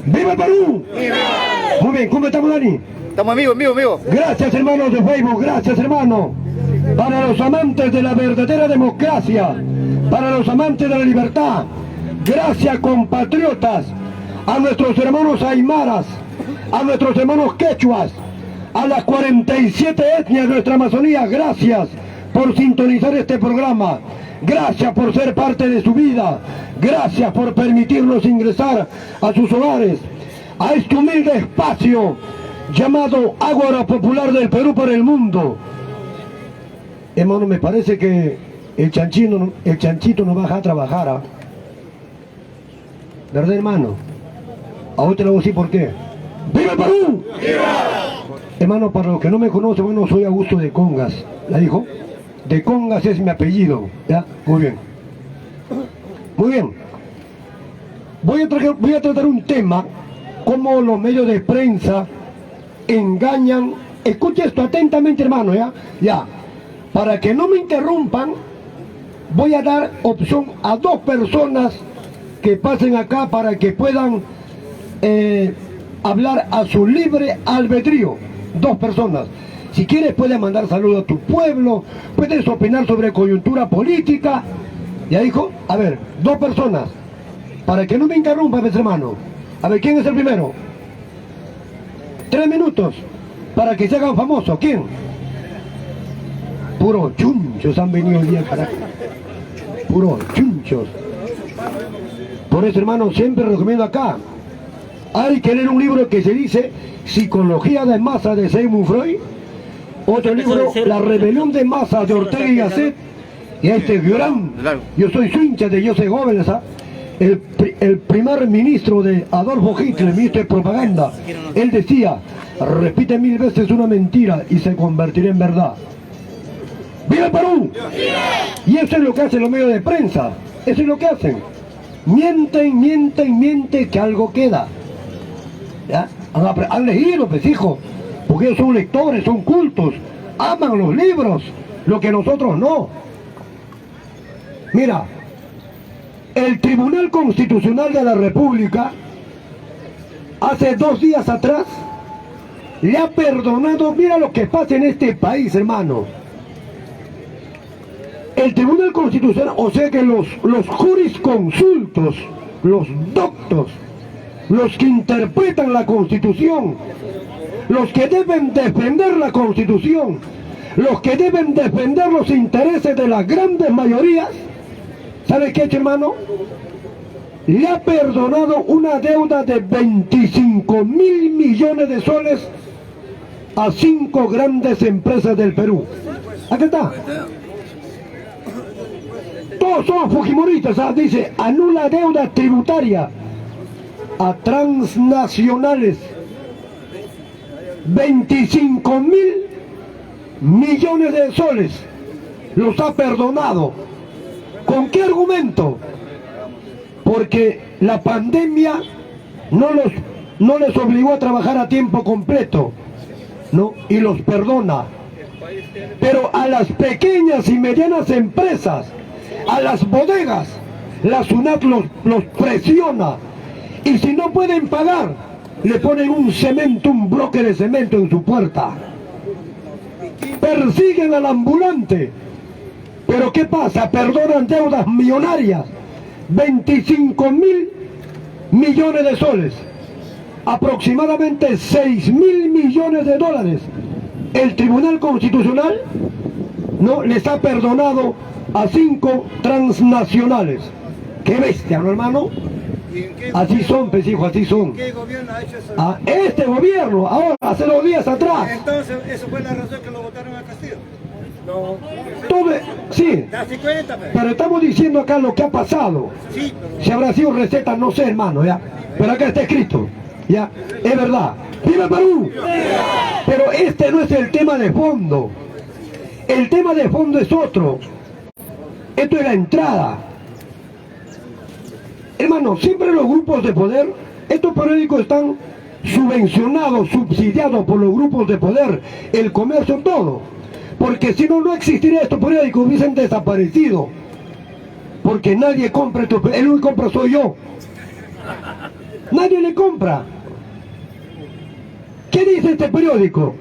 ¡Viva el Perú! ¡Viva! Muy bien, ¿cómo estamos, Dani? Estamos amigos. Gracias, hermanos de Facebook, gracias, hermano. Para los amantes de la verdadera democracia, para los amantes de la libertad, gracias, compatriotas, a nuestros hermanos aymaras, a nuestros hermanos quechuas, a las 47 etnias de nuestra Amazonía, gracias por sintonizar este programa, gracias por ser parte de su vida, gracias por permitirnos ingresar a sus hogares, a este humilde espacio llamado Ágora Popular del Perú para el mundo. Hermano, me parece que el chanchito no baja a trabajar, ¿ah? ¿Verdad, hermano? Ahora te lo voy a decir por qué. ¡Viva el Perú! ¡Viva! Hermano, para los que no me conocen, bueno, soy Augusto de Congas. ¿La dijo? De Congas es mi apellido. ¿Ya? Muy bien. Muy bien. Voy a tratar un tema, cómo los medios de prensa engañan. Escuche esto atentamente, hermano, ¿ya? Ya. Para que no me interrumpan, voy a dar opción a dos personas que pasen acá para que puedan hablar a su libre albedrío. Dos personas. Si quieres puedes mandar saludos a tu pueblo, puedes opinar sobre coyuntura política. ¿Ya, hijo? A ver, dos personas. Para que no me interrumpan, mis hermanos. A ver, ¿quién es el primero? 3 minutos. Para que se hagan famosos. ¿Quién? Puros chunchos han venido el día, carajo. Puros chunchos. Por eso, hermano, siempre recomiendo acá. Hay que leer un libro que se dice Psicología de Masa de Sigmund Freud. Otro libro, La Rebelión de Masa de Ortega y Gasset. Y este gran, yo soy su hincha de Joseph Goebbels, ¿ah? El primer ministro de Adolfo Hitler, ministro de propaganda. Él decía, repite 1000 veces una mentira y se convertirá en verdad. ¡Viva el Perú! Y eso es lo que hacen los medios de prensa. Eso es lo que hacen. Mienten que algo queda. ¿Ya? Han leído, pues, hijo, porque ellos son lectores, son cultos, aman los libros, lo que nosotros no. Mira, el Tribunal Constitucional de la República hace 2 días atrás le ha perdonado. Mira lo que pasa en este país, hermano. El Tribunal Constitucional, o sea que los jurisconsultos, los doctos, los que interpretan la Constitución, los que deben defender la Constitución, los que deben defender los intereses de las grandes mayorías, ¿sabe qué, hermano? Le ha perdonado una deuda de 25.000 millones de soles a 5 grandes empresas del Perú. Aquí está. Todos son fujimoristas, ¿sabes? Dice, anula deuda tributaria a transnacionales. 25.000 millones de soles los ha perdonado. ¿Con qué argumento? Porque la pandemia no les obligó a trabajar a tiempo completo, ¿no? Y los perdona. Pero a las pequeñas y medianas empresas, a las bodegas, la SUNAT los presiona. Y si no pueden pagar, le ponen un bloque de cemento en su puerta. Persiguen al ambulante. Pero ¿qué pasa? Perdonan deudas millonarias. 25.000 millones de soles. Aproximadamente 6.000 millones de dólares. El Tribunal Constitucional no les ha perdonado a 5 transnacionales. ¡Qué bestia, ¿no, hermano? Así son, pues, hijo, así son. ¿Qué gobierno ha hecho eso? A este gobierno, ahora, hace 2 días atrás. Entonces, ¿eso fue la razón que lo votaron a Castillo? No. Todo, sí, Date cuenta, pues. pero estamos diciendo acá lo que ha pasado. Sí. Si habrá sido receta, no sé, hermano, ya. Pero acá está escrito, ya. Es verdad. ¡Viva el Perú! Pero este no es el tema de fondo. El tema de fondo es otro. Esto es la entrada. Hermano, siempre los grupos de poder, estos periódicos están subvencionados, subsidiados por los grupos de poder, el comercio, todo. Porque si no, no existiría estos periódicos, hubiesen desaparecido. Porque nadie compra estos periódicos, el único que compra soy yo. Nadie le compra. ¿Qué dice este periódico?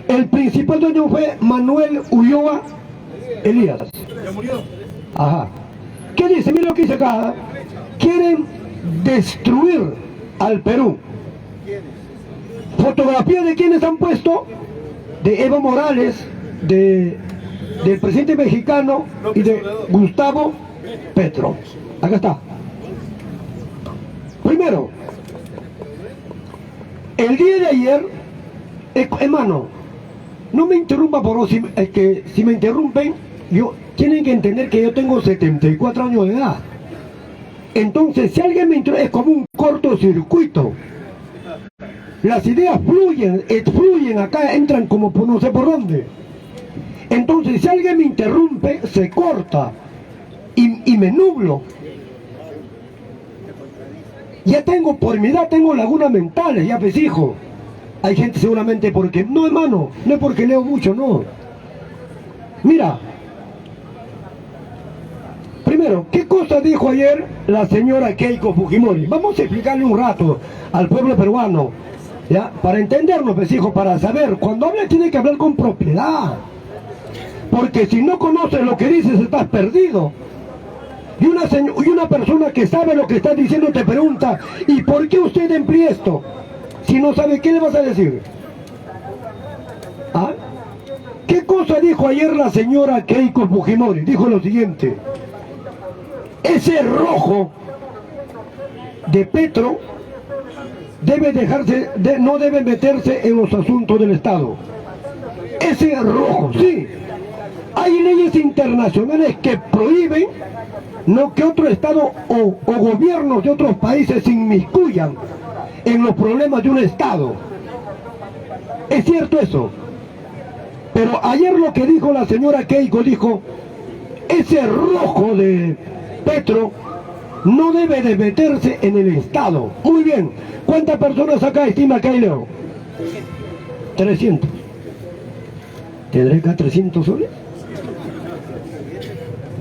El principal dueño fue Manuel Ulloa Elías. Ya murió. Ajá. ¿Qué dice? Mira lo que dice acá. Quieren destruir al Perú. Fotografía de quienes han puesto, de Evo Morales, del presidente mexicano y de Gustavo Petro. Acá está. Primero, el día de ayer, hermano, no me interrumpa por si me interrumpen, tienen que entender que yo tengo 74 años de edad. Entonces, si alguien me interrumpe, es como un cortocircuito. Las ideas fluyen acá, entran como por no sé por dónde. Entonces, si alguien me interrumpe, se corta y me nublo. Ya tengo, por mi edad, tengo lagunas mentales, ya pues hijo. Hay gente seguramente porque... No, hermano, no es porque leo mucho, no. Mira. Primero, ¿qué cosa dijo ayer la señora Keiko Fujimori? Vamos a explicarle un rato al pueblo peruano, ¿ya? Para entenderlo, pues hijo, para saber. Cuando habla tiene que hablar con propiedad. Porque si no conoces lo que dices, estás perdido. Y una persona que sabe lo que está diciendo te pregunta, ¿y por qué usted emplea esto? Si no sabe, ¿qué le vas a decir? ¿Ah? ¿Qué cosa dijo ayer la señora Keiko Fujimori? Dijo lo siguiente: ese rojo de Petro no debe meterse en los asuntos del Estado. Ese rojo, sí. Hay leyes internacionales que prohíben que otro Estado o gobiernos de otros países se inmiscuyan en los problemas de un Estado. Es cierto eso. Pero ayer lo que dijo la señora Keiko, dijo, ese rojo de Petro no debe de meterse en el Estado. Muy bien. ¿Cuántas personas acá estima que hay, Leo? 300. ¿Tendré acá 300 soles?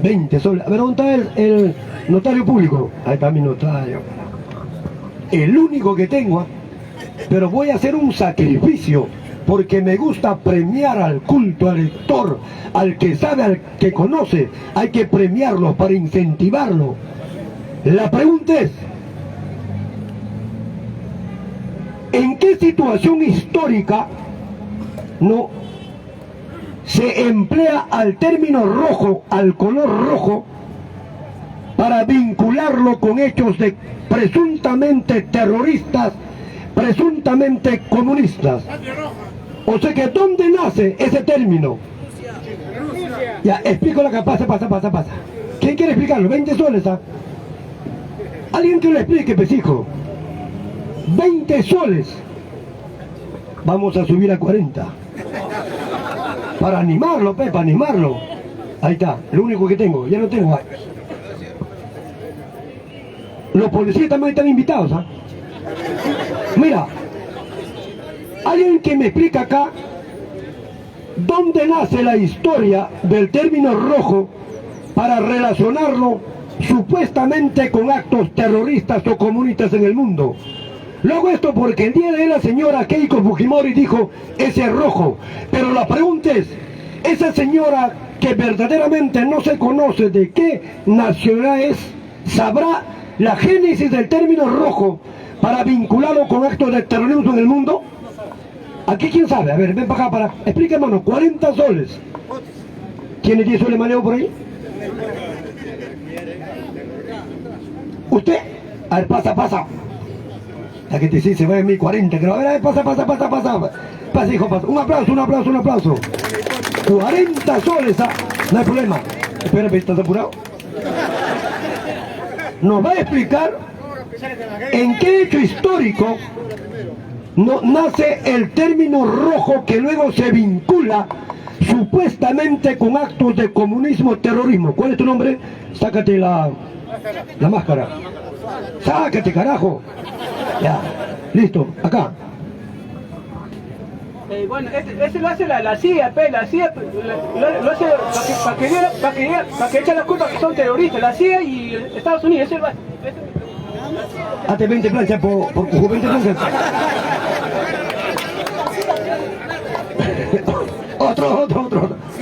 20 soles. A ver, ¿dónde está el notario público? Ahí está mi notario. El único que tengo, pero voy a hacer un sacrificio, porque me gusta premiar al culto, al lector, al que sabe, al que conoce. Hay que premiarlo para incentivarlo. La pregunta es, ¿en qué situación histórica se emplea al término rojo, al color rojo, para vincularlo con hechos de presuntamente terroristas, presuntamente comunistas? O sea que, ¿dónde nace ese término? Ya, explico la que pasa. ¿Quién quiere explicarlo? 20 soles, ¿ah? Alguien que lo explique, pues hijo. 20 soles. Vamos a subir a 40. Para animarlo, para animarlo. Ahí está, lo único que tengo, ya no tengo. Los policías también están invitados, ¿ah? Mira, alguien que me explica acá dónde nace la historia del término rojo para relacionarlo supuestamente con actos terroristas o comunistas en el mundo. Luego esto porque el día de la señora Keiko Fujimori dijo ese rojo, pero la pregunta es, esa señora que verdaderamente no se conoce de qué nacionalidad es, ¿sabrá la génesis del término rojo para vincularlo con actos de terrorismo en el mundo? Aquí quién sabe, a ver, ven para acá, explica, hermano. 40 soles. ¿Tiene 10 soles manejo por ahí? ¿Usted? A ver, pasa. La que te dice, se va en 1040, creo. A ver, pasa. Pasa, hijo, pasa. Un aplauso. 40 soles, ¿ah? No hay problema. Espera, ¿estás apurado? Nos va a explicar en qué hecho histórico nace el término rojo que luego se vincula supuestamente con actos de comunismo, terrorismo. ¿Cuál es tu nombre? Sácate la máscara. Sácate, carajo. Ya, listo, acá. Bueno, ese lo hace la CIA, la CIA lo hace para que echen la culpa que son terroristas, la CIA y Estados Unidos, ese lo hace. Hazte 20 planchas por 20 planchas. Otro.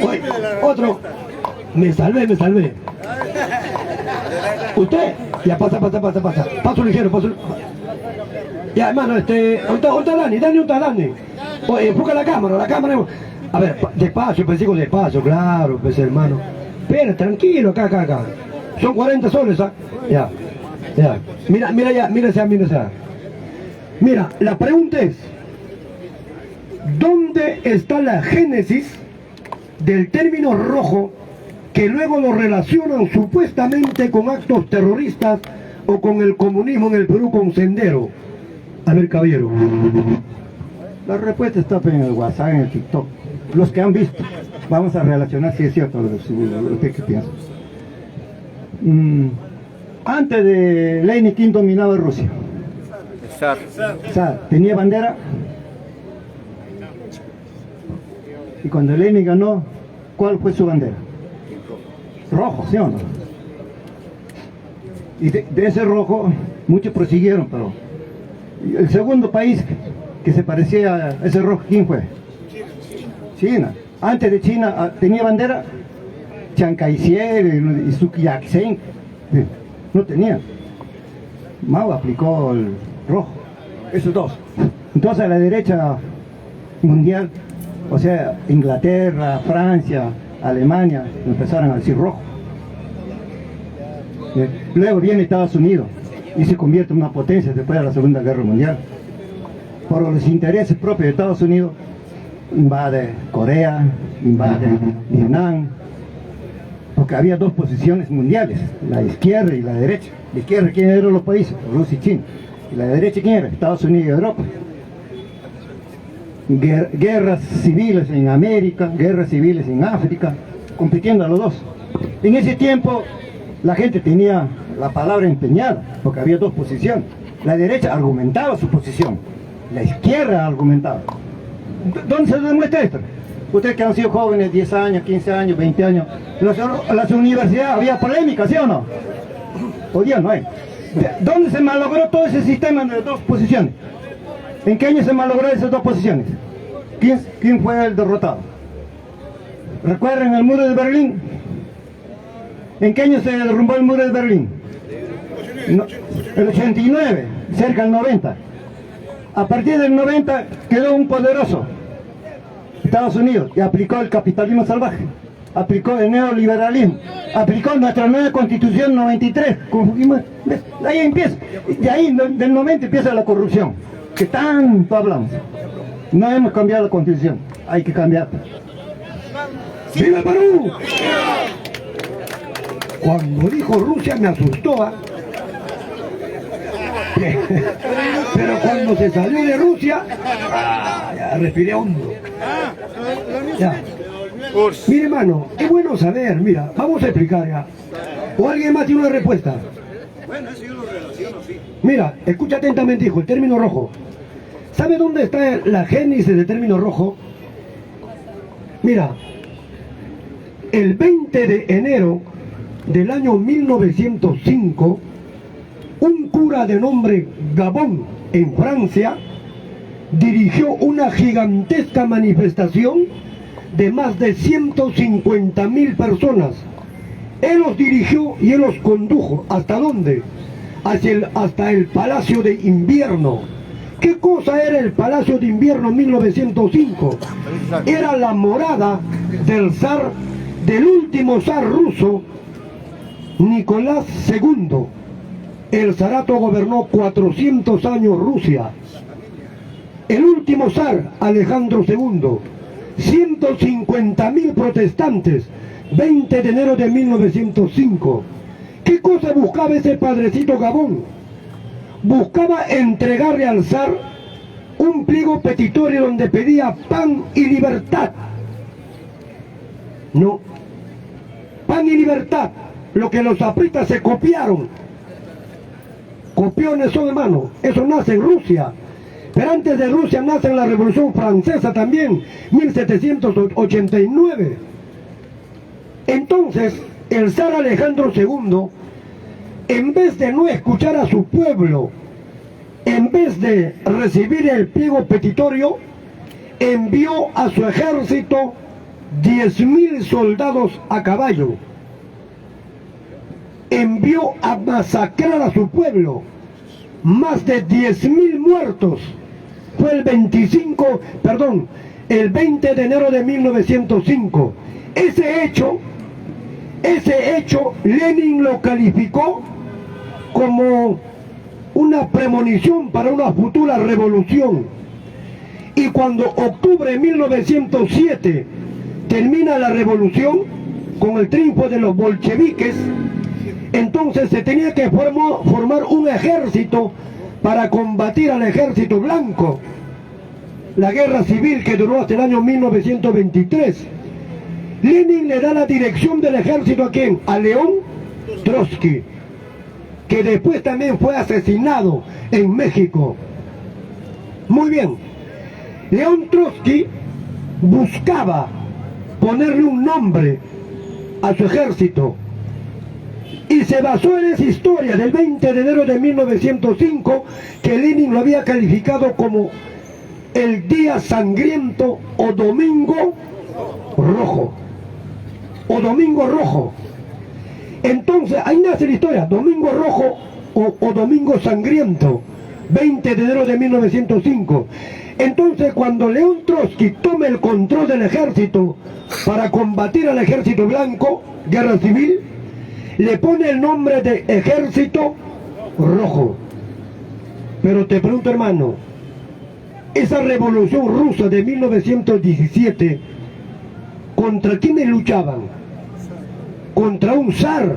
Oye, otro. Me salvé. ¿Usted? Ya pasa. Paso ligero. Ya, hermano, ¿dónde está Dani? ¿Dónde está Dani? Oye, enfoca la cámara. A ver, despacio, pensé despacio, claro, pues hermano. Espera, tranquilo, acá. Son 40 soles, ¿ah? Ya. Mira esa. Mira, la pregunta es, ¿dónde está la génesis del término rojo que luego lo relacionan supuestamente con actos terroristas o con el comunismo en el Perú con Sendero? A ver, caballero. La respuesta está en el WhatsApp, en el TikTok. Los que han visto, vamos a relacionar si es cierto lo que piensa. Antes de Lenin, ¿quién dominaba Rusia? El zar. ¿Tenía bandera? Y cuando Lenin ganó, ¿cuál fue su bandera? Rojo, ¿sí o no? Y de ese rojo, muchos prosiguieron, pero el segundo país que se parecía a ese rojo, ¿quién fue? China. Antes de China, ¿tenía bandera? Chiang Kai-shek y Sun Yat-sen. No tenía. Mao aplicó el rojo. Esos dos. Entonces a la derecha mundial, o sea, Inglaterra, Francia, Alemania, empezaron a decir rojo. Luego viene Estados Unidos y se convierte en una potencia después de la Segunda Guerra Mundial. Por los intereses propios de Estados Unidos, invade Corea, invade Vietnam, porque había dos posiciones mundiales, la izquierda y la derecha. La izquierda, ¿quién eran los países? Rusia y China. Y la derecha, ¿quién era? Estados Unidos y Europa. Guerras civiles en América, guerras civiles en África, compitiendo a los dos. En ese tiempo la gente tenía la palabra empeñada, porque había dos posiciones. La derecha argumentaba su posición, la izquierda argumentaba. ¿Dónde se demuestra esto? Ustedes que han sido jóvenes, 10 años, 15 años, 20 años, en las universidades había polémica, ¿sí o no? Hoy día no hay. ¿Dónde se malogró todo ese sistema de dos posiciones? ¿En qué año se malogró esas dos posiciones? ¿Quién fue el derrotado? ¿Recuerdan el muro de Berlín? ¿En qué año se derrumbó el muro de Berlín? El 89, cerca del 90. A partir del 90 quedó un poderoso, Estados Unidos, y aplicó el capitalismo salvaje, aplicó el neoliberalismo, aplicó nuestra nueva constitución 93. Ahí empieza, de ahí del 90 empieza la corrupción, que tanto hablamos. No hemos cambiado la constitución, hay que cambiarla. ¡Viva el Perú! Cuando dijo Rusia me asustó, ¿ah? Pero cuando se salió de Rusia, ya respiré hondo. Ya. Mire, hermano, es bueno saber, mira, vamos a explicar ya. ¿O alguien más tiene una respuesta? Bueno, eso yo lo relaciono, sí. Mira, escucha atentamente, hijo, el término rojo. ¿Sabe dónde está la génesis del término rojo? Mira, el 20 de enero del año 1905, un cura de nombre Gabón en Francia dirigió una gigantesca manifestación de más de 150.000 personas. Él los dirigió y él los condujo. ¿Hasta dónde? Hasta el Palacio de Invierno. ¿Qué cosa era el Palacio de Invierno en 1905? Era la morada del zar, del último zar ruso, Nicolás II. El zarato gobernó 400 años Rusia. El último zar, Alejandro II, 150.000 protestantes, 20 de enero de 1905. ¿Qué cosa buscaba ese padrecito Gabón? Buscaba entregarle al zar un pliego petitorio donde pedía pan y libertad. No, pan y libertad, lo que los zapritas se copiaron. Copiones son, hermano, eso nace en Rusia. Pero antes de Rusia nace la Revolución Francesa también, 1789. Entonces, el zar Alejandro II en vez de no escuchar a su pueblo, en vez de recibir el pliego petitorio, envió a su ejército 10.000 soldados a caballo. Envió a masacrar a su pueblo. Más de 10.000 muertos. Fue el 20 de enero de 1905. Ese hecho Lenin lo calificó como una premonición para una futura revolución. Y cuando octubre de 1907 termina la revolución con el triunfo de los bolcheviques, entonces se tenía que formar un ejército para combatir al ejército blanco. La guerra civil que duró hasta el año 1923. Lenin le da la dirección del ejército ¿a quién? A León Trotsky, que después también fue asesinado en México. Muy bien, León Trotsky buscaba ponerle un nombre a su ejército y se basó en esa historia del 20 de enero de 1905 que Lenin lo había calificado como el día sangriento o domingo rojo. O domingo rojo. Entonces, ahí nace la historia, domingo rojo o domingo sangriento, 20 de enero de 1905. Entonces, cuando León Trotsky toma el control del ejército para combatir al ejército blanco, guerra civil, le pone el nombre de Ejército Rojo. Pero te pregunto, hermano, esa revolución rusa de 1917, ¿contra quiénes luchaban? Contra un zar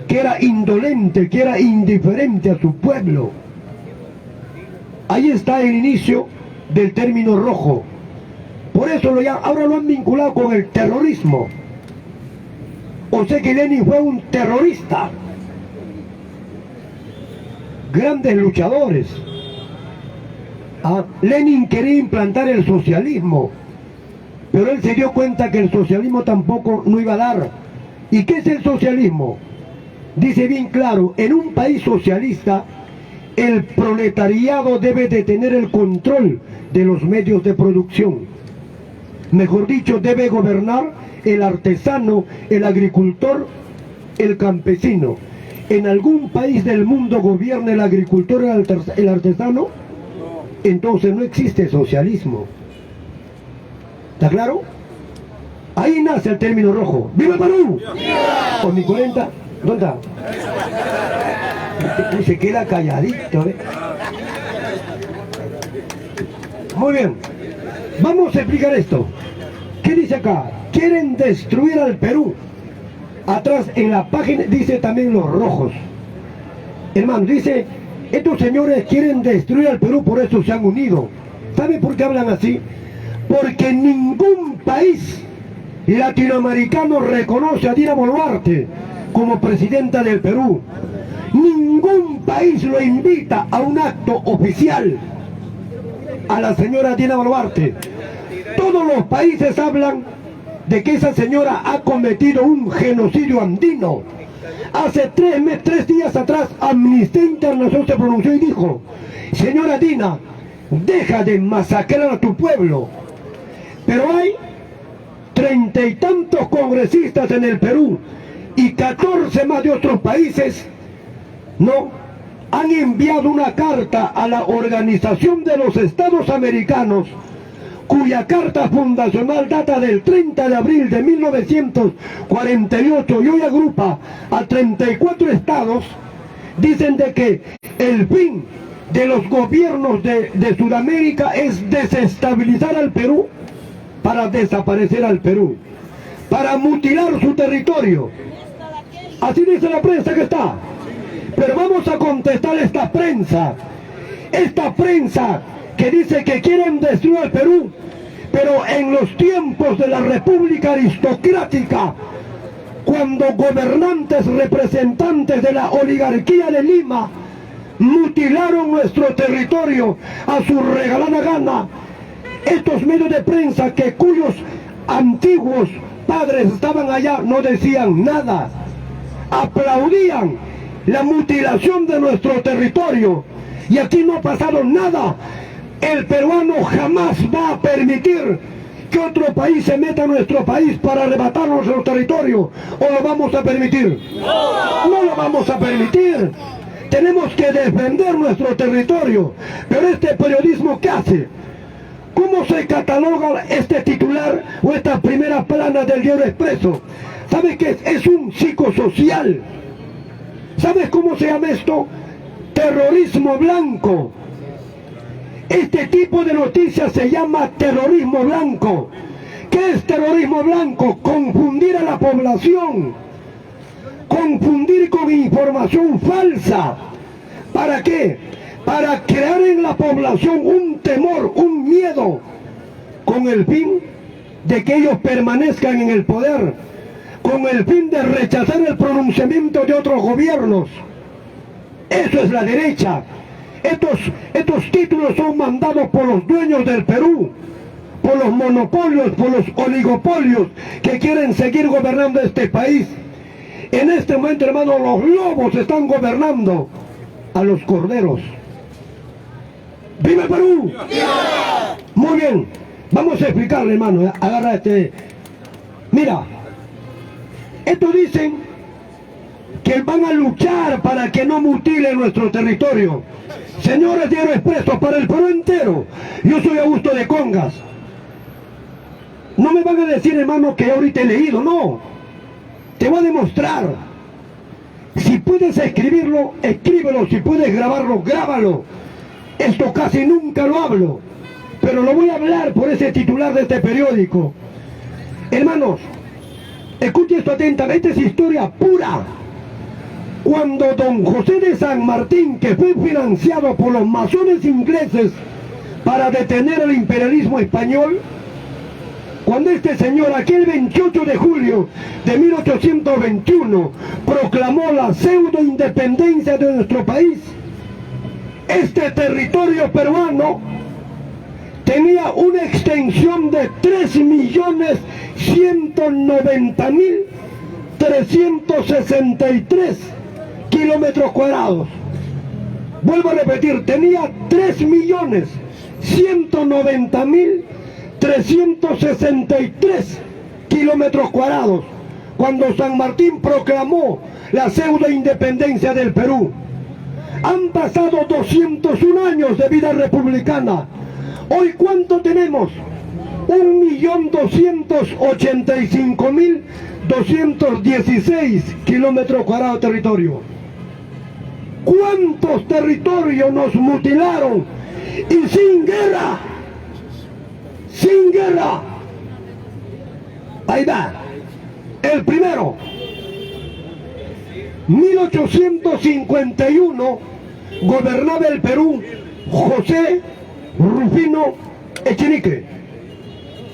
que era indolente, que era indiferente a su pueblo. Ahí está el inicio del término rojo. Por eso ahora lo han vinculado con el terrorismo. O sea que Lenin fue un terrorista. Grandes luchadores. Lenin quería implantar el socialismo, pero él se dio cuenta que el socialismo tampoco no iba a dar. ¿Y qué es el socialismo? Dice bien claro, en un país socialista, el proletariado debe de tener el control de los medios de producción. Mejor dicho, debe gobernar el artesano, el agricultor, el campesino. ¿En algún país del mundo gobierna el agricultor, el artesano? Entonces no existe socialismo. ¿Está claro? Ahí nace el término rojo. ¡Viva Perú! ¡Viva! Con mi 40, ¿dónde está? Se queda calladito, ¿eh? Muy bien. Vamos a explicar esto. ¿Qué dice acá? Quieren destruir al Perú. Atrás en la página dice también los rojos. Hermano, dice, estos señores quieren destruir al Perú, por eso se han unido. ¿Sabe por qué hablan así? Porque ningún país latinoamericano reconoce a Dina Boluarte como presidenta del Perú. Ningún país lo invita a un acto oficial a la señora Dina Boluarte. Todos los países hablan de que esa señora ha cometido un genocidio andino. Hace 3 días atrás Amnistía Internacional se pronunció y dijo: señora Dina, deja de masacrar a tu pueblo. Pero hay 30 y tantos congresistas en el Perú y 14 más de otros países, ¿no? Han enviado una carta a la Organización de los Estados Americanos, cuya carta fundacional data del 30 de abril de 1948 y hoy agrupa a 34 estados. Dicen de que el fin de los gobiernos de Sudamérica es desestabilizar al Perú, para desaparecer al Perú, para mutilar su territorio. Así dice la prensa que está. Pero vamos a contestar esta prensa que dice que quieren destruir al Perú, pero en los tiempos de la República Aristocrática, cuando gobernantes representantes de la oligarquía de Lima mutilaron nuestro territorio a su regalada gana, estos medios de prensa cuyos antiguos padres estaban allá no decían nada, aplaudían la mutilación de nuestro territorio. Y aquí no ha pasado nada. El peruano jamás va a permitir que otro país se meta a nuestro país para arrebatar nuestro territorio. ¿O lo vamos a permitir? No lo vamos a permitir. Tenemos que defender nuestro territorio. Pero este periodismo, ¿qué hace? ¿Cómo se cataloga este titular o esta primera plana del Diario Expreso? ¿Sabes qué es? Es un psicosocial. ¿Sabes cómo se llama esto? Terrorismo blanco. Este tipo de noticias se llama terrorismo blanco. ¿Qué es terrorismo blanco? Confundir a la población. Confundir con información falsa. ¿Para qué? Para crear en la población un temor, un miedo, con el fin de que ellos permanezcan en el poder, con el fin de rechazar el pronunciamiento de otros gobiernos. Eso es la derecha. Estos títulos son mandados por los dueños del Perú, por los monopolios, por los oligopolios que quieren seguir gobernando este país. En este momento, hermano, los lobos están gobernando a los corderos. ¡Viva el Perú! ¡Viva! Muy bien, vamos a explicarle, hermano. Agarra este. Mira, estos dicen que van a luchar para que no mutile nuestro territorio. Señores, Diario Expreso, para el Perú entero. Yo soy Augusto de Congas. No me van a decir, hermano, que ahorita he leído, no. Te voy a demostrar. Si puedes escribirlo, escríbelo. Si puedes grabarlo, grábalo. Esto casi nunca lo hablo, pero lo voy a hablar por ese titular de este periódico. Hermanos, escuchen esto atentamente, es historia pura. Cuando don José de San Martín, que fue financiado por los masones ingleses para detener el imperialismo español, cuando este señor, aquel 28 de julio de 1821, proclamó la pseudo independencia de nuestro país, este territorio peruano tenía una extensión de 3.190.363 kilómetros cuadrados. Vuelvo a repetir, tenía 3.190.363 kilómetros cuadrados cuando San Martín proclamó la pseudo independencia del Perú. Han pasado 201 años de vida republicana. Hoy, ¿cuánto tenemos? 1.285.216 kilómetros cuadrados de territorio. ¿Cuántos territorios nos mutilaron? Y sin guerra. Sin guerra. Ahí va. El primero. 1851 gobernaba el Perú José Rufino Echenique.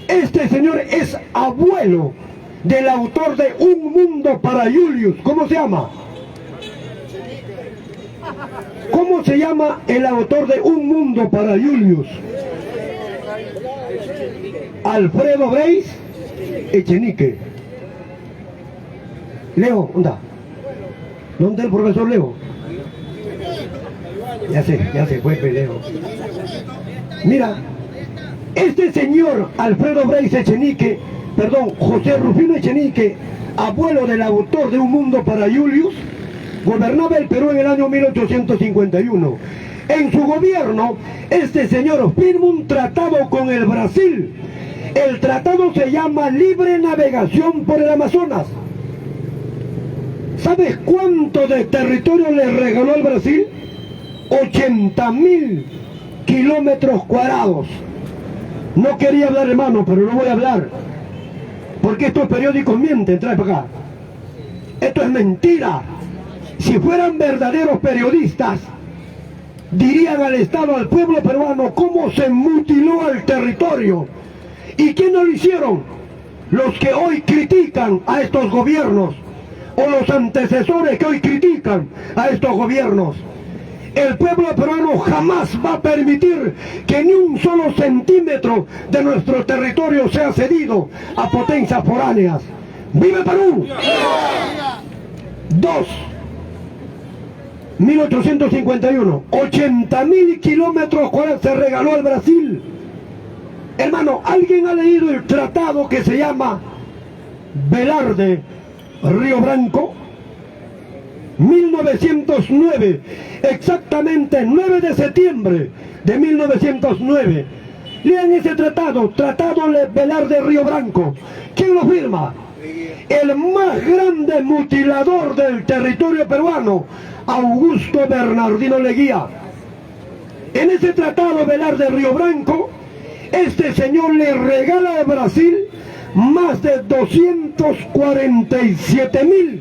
Este señor es abuelo del autor de Un Mundo para Julius. ¿Cómo se llama? ¿Cómo se llama el autor de Un Mundo para Julius? Alfredo Breis Echenique. Leo, ¿dónde? ¿Dónde el profesor Leo? Ya sé, fue Leo. Mira, este señor Alfredo Breis Echenique, José Rufino Echenique, abuelo del autor de Un Mundo para Julius, gobernaba el Perú en el año 1851. En su gobierno, este señor firma un tratado con el Brasil. El tratado se llama Libre Navegación por el Amazonas. ¿Sabes cuánto de territorio le regaló el Brasil? 80.000 kilómetros cuadrados. No quería hablar, hermano, pero no voy a hablar. Porque estos periódicos mienten, trae para acá. Esto es mentira. Si fueran verdaderos periodistas, dirían al Estado, al pueblo peruano, cómo se mutiló al territorio. ¿Y quién no lo hicieron? Los que hoy critican a estos gobiernos, o los antecesores que hoy critican a estos gobiernos. El pueblo peruano jamás va a permitir que ni un solo centímetro de nuestro territorio sea cedido a potencias foráneas. ¡Vive Perú! ¡Viva! 2. 1851, 80.000 kilómetros cuadrados se regaló al Brasil. Hermano, ¿alguien ha leído el tratado que se llama Velarde Río Branco? 1909, exactamente 9 de septiembre de 1909. Lean ese tratado, Tratado Velarde Río Branco. ¿Quién lo firma? El más grande mutilador del territorio peruano, Augusto Bernardino Leguía. En ese tratado Velarde Río Branco, este señor le regala a Brasil más de 247.000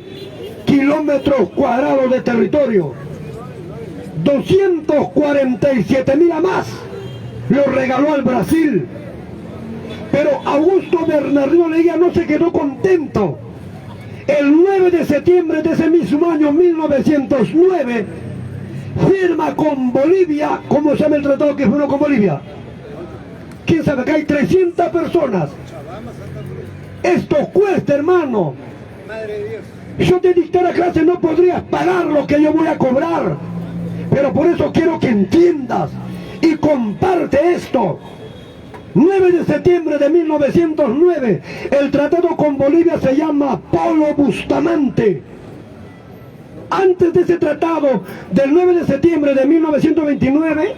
kilómetros cuadrados de territorio. 247.000 a más lo regaló al Brasil. Pero Augusto Bernardino Leguía no se quedó contento. El 9 de septiembre de ese mismo año, 1909, firma con Bolivia. ¿Cómo se llama el tratado que firmó con Bolivia? ¿Quién sabe? Que hay 300 personas. Esto cuesta, hermano. Yo te dictara clase, no podrías pagar lo que yo voy a cobrar. Pero por eso quiero que entiendas y comparte esto. 9 de septiembre de 1909, el tratado con Bolivia se llama Polo Bustamante. Antes de ese tratado del 9 de septiembre de 1929,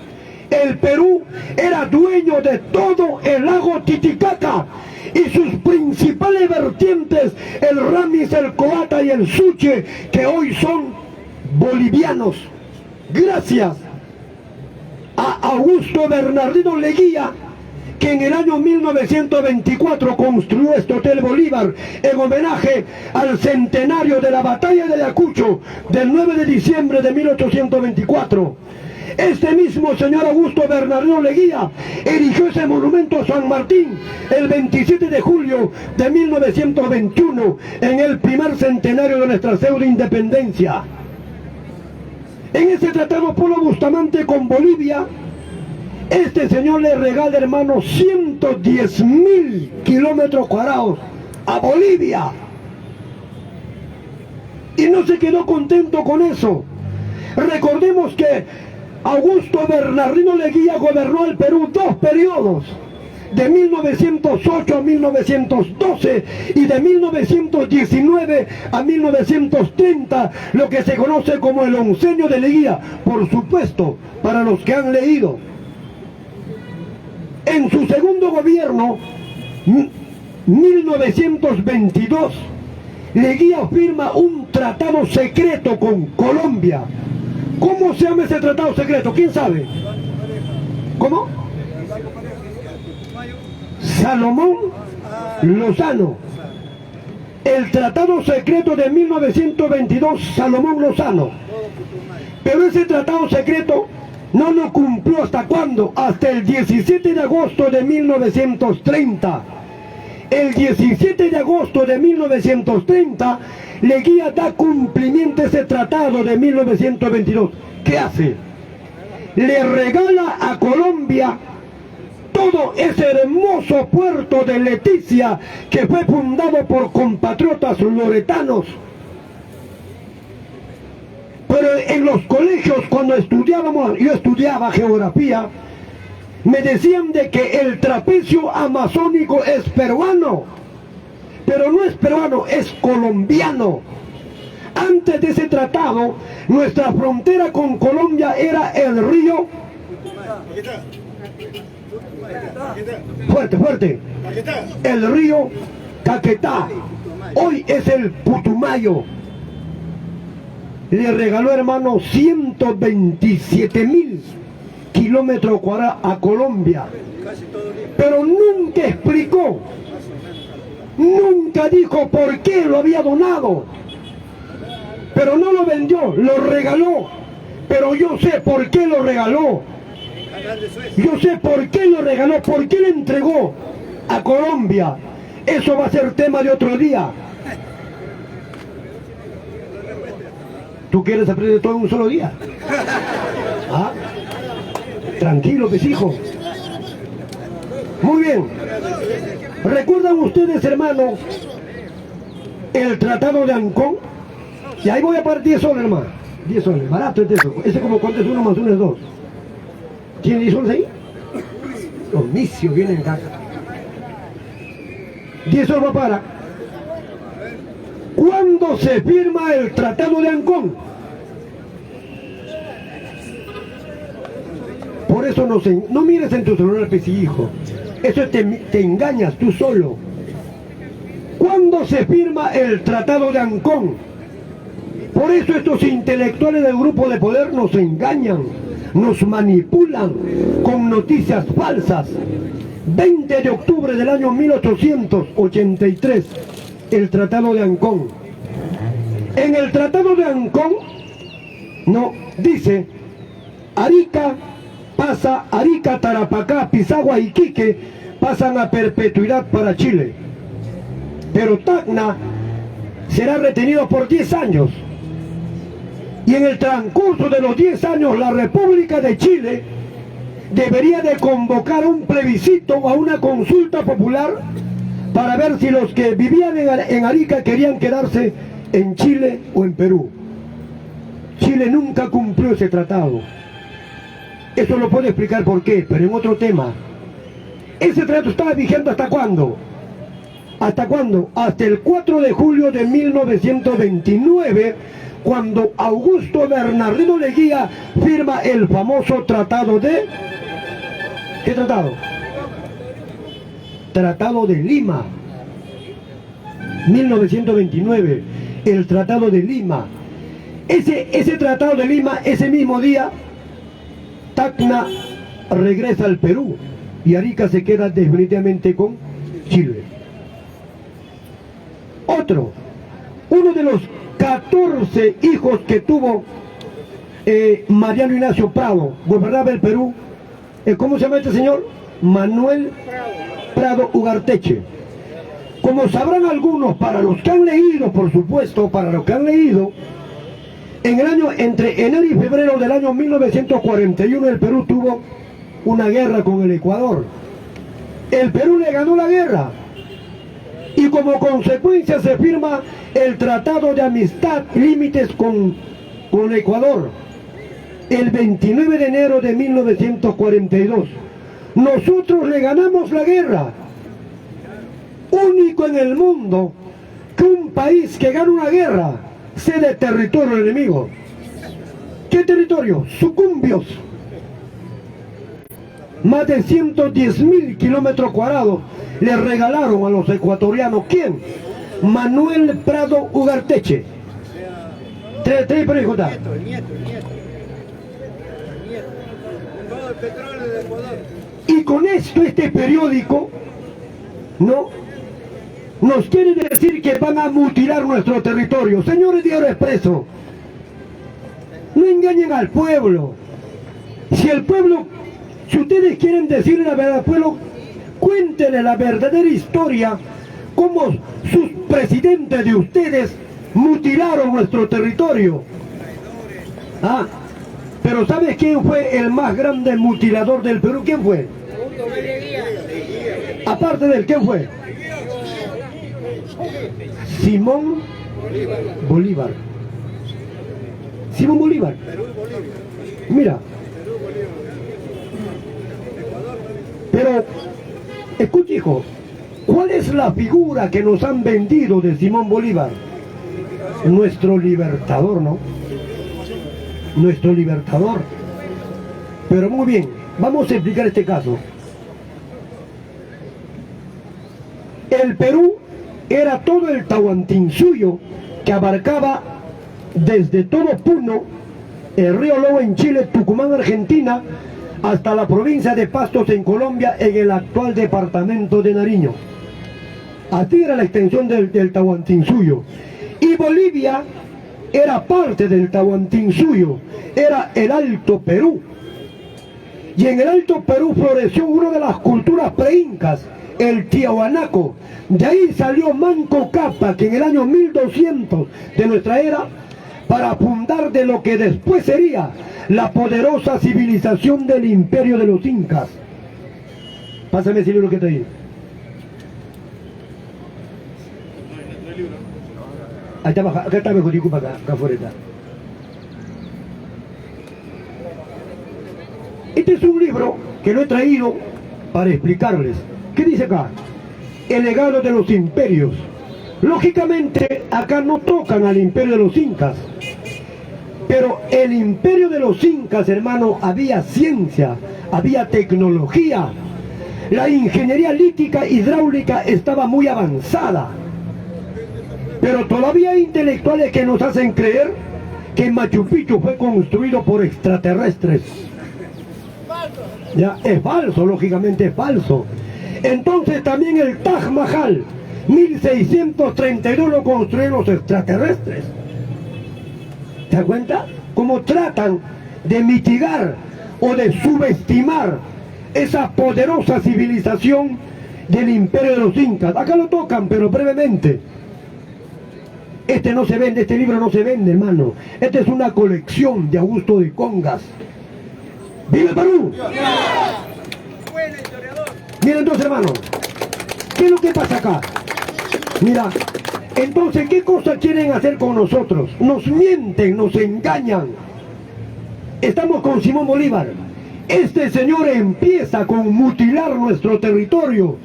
el Perú era dueño de todo el lago Titicaca y sus principales vertientes, el Ramis, el Coata y el Suche, que hoy son bolivianos. Gracias a Augusto Bernardino Leguía, que en el año 1924 construyó este Hotel Bolívar en homenaje al centenario de la batalla de Ayacucho del 9 de diciembre de 1824. Este mismo señor Augusto Bernardino Leguía erigió ese monumento a San Martín el 27 de julio de 1921 en el primer centenario de nuestra pseudo independencia. En ese tratado Polo Bustamante con Bolivia, este señor le regala, hermano, 110.000 kilómetros cuadrados a Bolivia. Y no se quedó contento con eso. Recordemos que Augusto Bernardino Leguía gobernó el Perú 2 periodos, de 1908 a 1912 y de 1919 a 1930, lo que se conoce como el oncenio de Leguía, por supuesto, para los que han leído. En su segundo gobierno, 1922, Leguía firma un tratado secreto con Colombia. ¿Cómo se llama ese tratado secreto? ¿Quién sabe? ¿Cómo? Salomón Lozano. El tratado secreto de 1922, Salomón Lozano. Pero ese tratado secreto no lo cumplió. ¿Hasta cuándo? Hasta el 17 de agosto de 1930. El 17 de agosto de 1930, Leguía da cumplimiento a ese tratado de 1922. ¿Qué hace? Le regala a Colombia todo ese hermoso puerto de Leticia que fue fundado por compatriotas loretanos. Pero en los colegios, cuando estudiábamos, yo estudiaba geografía, me decían de que el trapecio amazónico es peruano, pero no es peruano, es colombiano. Antes de ese tratado, nuestra frontera con Colombia era el río... Fuerte, fuerte. El río Caquetá. Hoy es el Putumayo. Le regaló, hermano, 127.000 kilómetros cuadrados a Colombia. Pero nunca explicó, nunca dijo por qué lo había donado. Pero no lo vendió, lo regaló. Pero yo sé por qué lo regaló. Yo sé por qué lo regaló, por qué le entregó a Colombia. Eso va a ser tema de otro día. ¿Tú quieres aprender todo en un solo día? ¿Ah? Tranquilo, pues, hijo. Muy bien. ¿Recuerdan ustedes, hermano, el Tratado de Ancón? Y ahí voy a partir solo, hermano. 10 soles, barato es eso. Ese como cuánto es 1 más 1 es 2. ¿Tiene 10 soles ahí? Los misios vienen acá. 10 soles va para. ¿Cuándo se firma el Tratado de Ancón? Por eso no mires en tu celular, pues, hijo. Eso te engañas tú solo. ¿Cuándo se firma el Tratado de Ancón? Por eso estos intelectuales del grupo de poder nos engañan, nos manipulan con noticias falsas. 20 de octubre del año 1883, el Tratado de Ancón. En el Tratado de Ancón, dice, Arica, Tarapacá, Pisagua y Iquique pasan a perpetuidad para Chile. Pero Tacna será retenido por 10 años. Y en el transcurso de los 10 años, la República de Chile debería de convocar un plebiscito o a una consulta popular para ver si los que vivían en Arica querían quedarse en Chile o en Perú. Chile nunca cumplió ese tratado. Eso lo puedo explicar por qué, pero en otro tema. Ese tratado estaba vigente ¿hasta cuándo? ¿Hasta cuándo? Hasta el 4 de julio de 1929, cuando Augusto Bernardino Leguía firma el famoso Tratado de... ¿Qué tratado? Tratado de Lima. 1929, el Tratado de Lima. Ese Tratado de Lima, ese mismo día, Tacna regresa al Perú y Arica se queda definitivamente con Chile. Uno de los 14 hijos que tuvo Mariano Ignacio Prado, gobernaba el Perú, ¿cómo se llama este señor? Manuel Prado Ugarteche. Como sabrán algunos, para los que han leído, por supuesto, en el año, entre enero y febrero del año 1941, el Perú tuvo una guerra con el Ecuador. El Perú le ganó la guerra. Y como consecuencia se firma el Tratado de Amistad Límites con el Ecuador. El 29 de enero de 1942. Nosotros le ganamos la guerra. Único en el mundo que un país que gana una guerra cede territorio al enemigo. ¿Qué territorio? Sucumbios. Más de 110.000 kilómetros cuadrados le regalaron a los ecuatorianos. ¿Quién? Manuel Prado Ugarteche. Tres preguntas. Todo el petróleo de Ecuador. Y con esto este periódico nos quiere decir que van a mutilar nuestro territorio. Señores de Diario Expreso, no engañen al pueblo. Si ustedes quieren decirle la verdad al pueblo, cuéntenle la verdadera historia, cómo sus presidentes de ustedes mutilaron nuestro territorio. Pero ¿sabes quién fue el más grande mutilador del Perú? ¿Quién fue? Aparte de él, ¿quién fue? Simón Bolívar. Simón Bolívar. Mira. Pero, escucha, hijo, ¿cuál es la figura que nos han vendido de Simón Bolívar? Nuestro libertador, ¿no? Nuestro libertador. Pero muy bien, vamos a explicar este caso. El Perú era todo el Tahuantinsuyo, que abarcaba desde todo Puno, el río Lobo en Chile, Tucumán, Argentina, hasta la provincia de Pastos en Colombia, en el actual departamento de Nariño. Así era la extensión del Tahuantinsuyo. Y Bolivia era parte del Tahuantinsuyo, era el Alto Perú. Y en el Alto Perú floreció una de las culturas preincas, el Tiahuanaco. De ahí salió Manco Cápac, que en el año 1200 de nuestra era, para fundar de lo que después sería la poderosa civilización del imperio de los incas. Pásame ese libro que te di. Ahí está, acá está mejor, disculpa, acá afuera está. Este es un libro que lo he traído para explicarles. ¿Qué dice acá? El legado de los imperios. Lógicamente, acá no tocan al imperio de los incas. Pero el imperio de los incas, hermano, había ciencia, había tecnología. La ingeniería lítica hidráulica estaba muy avanzada. Pero todavía hay intelectuales que nos hacen creer que Machu Picchu fue construido por extraterrestres. Ya, es falso, lógicamente es falso. Entonces también el Taj Mahal, 1632 lo construyeron los extraterrestres. ¿Se dan cuenta? Cómo tratan de mitigar o de subestimar esa poderosa civilización del imperio de los incas. Acá lo tocan, pero brevemente. Este no se vende, este libro no se vende, hermano. Esta es una colección de Augusto de Congas. ¡Viva el Perú! Mira entonces, hermano, ¿qué es lo que pasa acá? Mira, entonces, ¿qué cosa quieren hacer con nosotros? Nos mienten, nos engañan. Estamos con Simón Bolívar. Este señor empieza con mutilar nuestro territorio.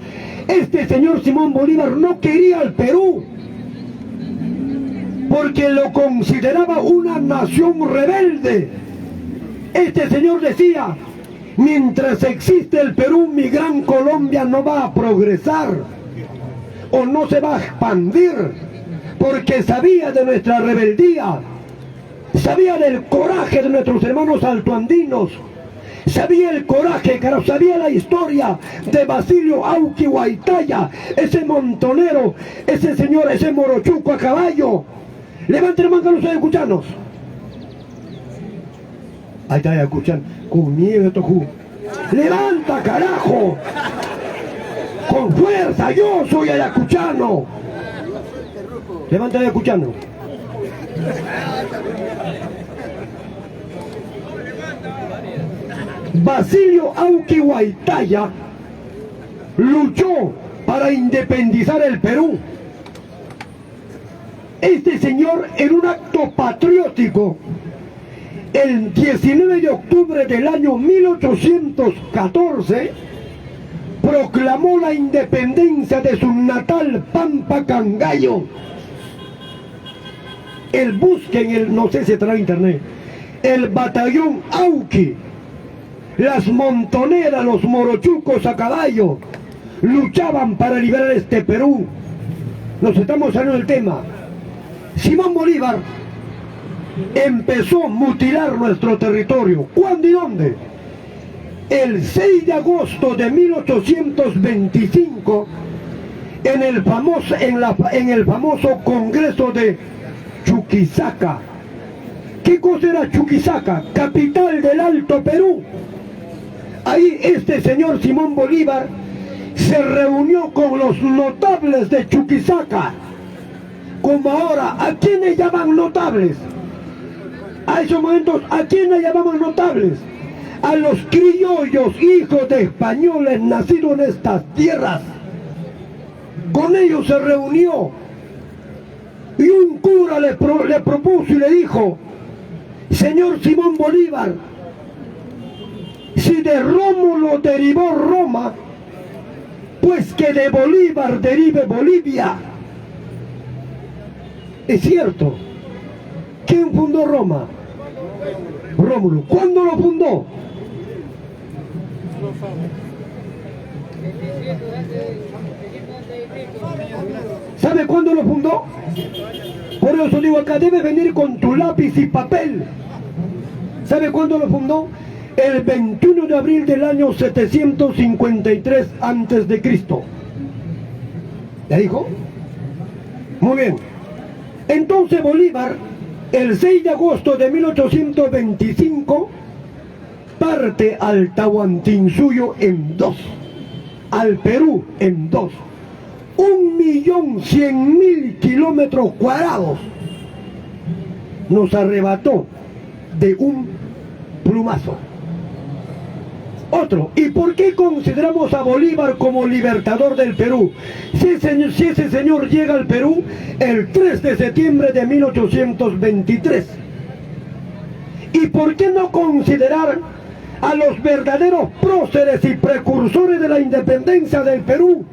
Este señor Simón Bolívar no quería al Perú, porque lo consideraba una nación rebelde. Este señor decía: mientras existe el Perú, mi gran Colombia no va a progresar o no se va a expandir, porque sabía de nuestra rebeldía, sabía del coraje de nuestros hermanos altoandinos, sabía el coraje, carajo, sabía la historia de Basilio Auqui Huaytaya, ese montonero, ese señor, ese morochuco a caballo. Levanten la mano los ayacuchanos. Ahí está Ayacuchano, con miedo tojú. Levanta, carajo. Con fuerza, yo soy ayacuchano. Levanta, Ayacuchano. Basilio Auqui Huaytaya luchó para independizar el Perú. Este señor, en un acto patriótico, el 19 de octubre del año 1814, proclamó la independencia de su natal Pampa Cangallo. Busquen no sé si estará en internet, el batallón Auqui, las montoneras, los morochucos a caballo, luchaban para liberar este Perú. Nos estamos saliendo del tema. Simón Bolívar empezó a mutilar nuestro territorio. ¿Cuándo y dónde? El 6 de agosto de 1825, en el famoso Congreso de Chuquisaca. ¿Qué cosa era Chuquisaca? Capital del Alto Perú. Ahí este señor Simón Bolívar se reunió con los notables de Chuquisaca. Como ahora, ¿a quiénes llaman notables? A esos momentos, ¿a quiénes llamaban notables? A los criollos, hijos de españoles nacidos en estas tierras. Con ellos se reunió y un cura le propuso y le dijo: señor Simón Bolívar, si de Rómulo derivó Roma, pues que de Bolívar derive Bolivia. Es cierto. ¿Quién fundó Roma? Rómulo. ¿Cuándo lo fundó? ¿Sabe cuándo lo fundó? Por eso digo acá, debes venir con tu lápiz y papel. ¿Sabe cuándo lo fundó? El 21 de abril del año 753 antes de Cristo. ¿Ya dijo? Muy bien. Entonces Bolívar, el 6 de agosto de 1825, parte al Tahuantinsuyo en dos, al Perú en dos. 1.100.000 kilómetros cuadrados nos arrebató de un plumazo. Otro, ¿y por qué consideramos a Bolívar como libertador del Perú? Si ese señor llega al Perú el 3 de septiembre de 1823. ¿Y por qué no considerar a los verdaderos próceres y precursores de la independencia del Perú,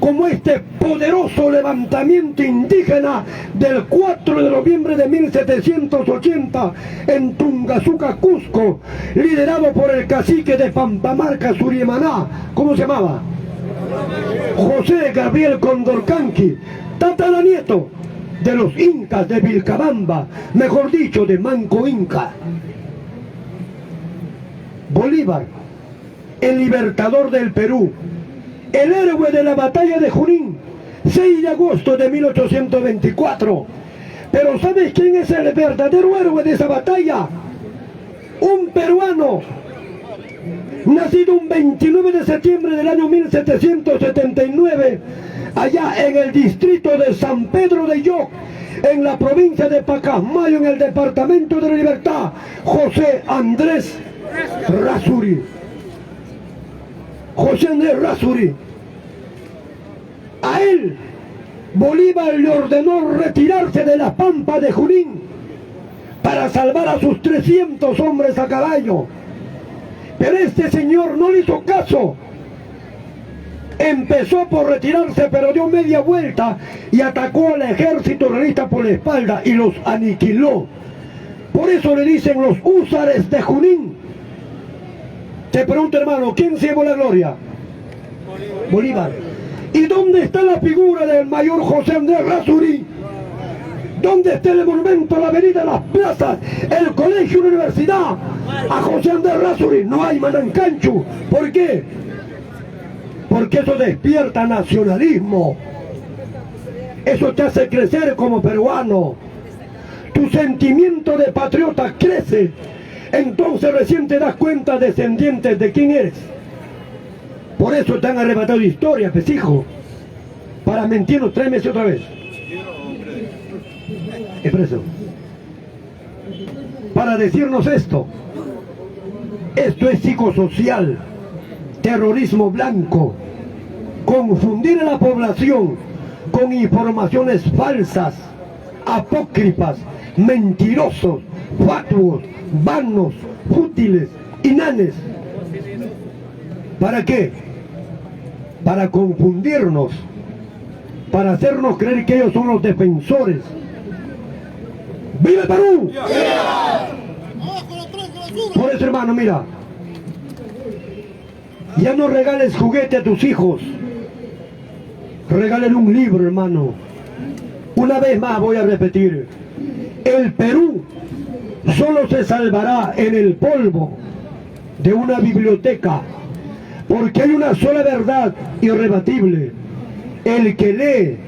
como este poderoso levantamiento indígena del 4 de noviembre de 1780 en Tungazuca, Cusco, liderado por el cacique de Pampamarca, Suriemaná, ¿cómo se llamaba? José Gabriel Condorcanqui, tataranieto de los incas de Vilcabamba, mejor dicho, de Manco Inca. Bolívar, el libertador del Perú, el héroe de la batalla de Junín, 6 de agosto de 1824. Pero ¿sabes quién es el verdadero héroe de esa batalla? Un peruano, nacido un 29 de septiembre del año 1779, allá en el distrito de San Pedro de Yoc, en la provincia de Pacasmayo, en el departamento de la Libertad, José Andrés Errázuriz. José Andrés Errázuriz. A él Bolívar le ordenó retirarse de la pampa de Junín para salvar a sus 300 hombres a caballo. Pero este señor no le hizo caso. Empezó por retirarse, pero dio media vuelta y atacó al ejército realista por la espalda y los aniquiló. Por eso le dicen los húsares de Junín. Te pregunto, hermano, ¿quién se llevó la gloria? Bolívar. ¿Y dónde está la figura del mayor José Andrés Errázuriz? ¿Dónde está el monumento, la avenida, las plazas, el colegio, la universidad? A José Andrés Errázuriz no hay, Manancanchu. ¿Por qué? Porque eso despierta nacionalismo. Eso te hace crecer como peruano. Tu sentimiento de patriota crece. Entonces recién te das cuenta, descendientes, de quién eres. Por eso te han arrebatado historia, pues hijo. Para mentirnos, tráeme ese otra vez. Expreso. Para decirnos esto. Esto es psicosocial, terrorismo blanco, confundir a la población con informaciones falsas, apócrifas, mentirosos, fatuos, vanos, fútiles, inanes. ¿Para qué? Para confundirnos, para hacernos creer que ellos son los defensores. ¡Viva el Perú! Por eso, hermano, mira, ya no regales juguete a tus hijos, regalen un libro, hermano. Una vez más voy a repetir, el Perú solo se salvará en el polvo de una biblioteca, porque hay una sola verdad irrebatible: el que lee